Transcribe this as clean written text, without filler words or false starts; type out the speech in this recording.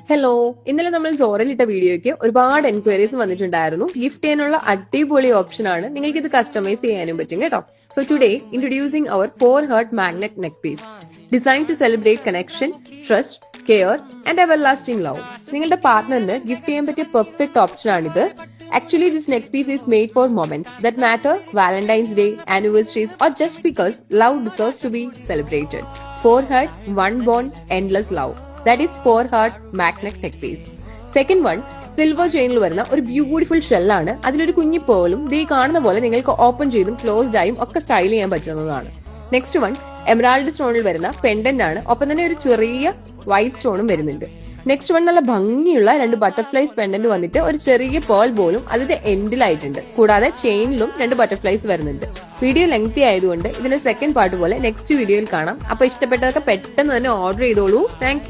Hello, ഇന്നലെ നമ്മൾ സോറയിലിട്ട വീഡിയോയ്ക്ക് ഒരുപാട് എൻക്വയറീസ് വന്നിട്ടുണ്ടായിരുന്നു. ഗിഫ്റ്റ് ചെയ്യാനുള്ള അടിപൊളി ഓപ്ഷൻ ആണ്. നിങ്ങൾക്ക് ഇത് കസ്റ്റമൈസ് ചെയ്യാനും പറ്റും കേട്ടോ. So today introducing our 4 Heart magnet neck piece design to celebrate connection, trust, care and everlasting love. നിങ്ങളുടെ പാർട്ട്ണറിന് ഗിഫ്റ്റ് ചെയ്യാൻ പറ്റിയ പെർഫെക്റ്റ് ഓപ്ഷൻ ആണിത്. Actually, this neck piece is made for moments that matter, Valentine's Day, anniversaries, or just because love deserves to be celebrated. 4 hearts, one bond, endless love. That is 4 Heart magnet neck piece. Second one silver ചെയിനിൽ വരുന്ന ഒരു beautiful ഷെല്ലാണ്. അതിലൊരു കുഞ്ഞി പേളും ദേ കാണുന്ന പോലെ നിങ്ങൾക്ക് open ചെയ്തും closed ആയും ഒക്കെ സ്റ്റൈൽ ചെയ്യാൻ പറ്റുന്നതാണ്. നെക്സ്റ്റ് വൺ എമറാൾഡ് സ്റ്റോണിൽ വരുന്ന പെൻഡന്റ് ആണ്. ഒപ്പം തന്നെ ഒരു ചെറിയ വൈറ്റ് സ്റ്റോണും വരുന്നുണ്ട്. നെക്സ്റ്റ് വൺ നല്ല ഭംഗിയുള്ള 2 ബട്ടർഫ്ലൈസ് പെൻഡന്റ് വന്നിട്ട് ഒരു ചെറിയ പേൾ ബോളും അതിന്റെ എൻഡിലായിട്ടുണ്ട്. കൂടാതെ ചെയിനിലും 2 ബട്ടർഫ്ലൈസ് വരുന്നുണ്ട്. വീഡിയോ ലെങ്തി ആയതുകൊണ്ട് ഇതിന്റെ സെക്കൻഡ് പാർട്ട് പോലെ നെക്സ്റ്റ് വീഡിയോയിൽ കാണാം. അപ്പൊ ഇഷ്ടപ്പെട്ടതൊക്കെ പെട്ടെന്ന് തന്നെ ഓർഡർ ചെയ്തോളൂ. താങ്ക്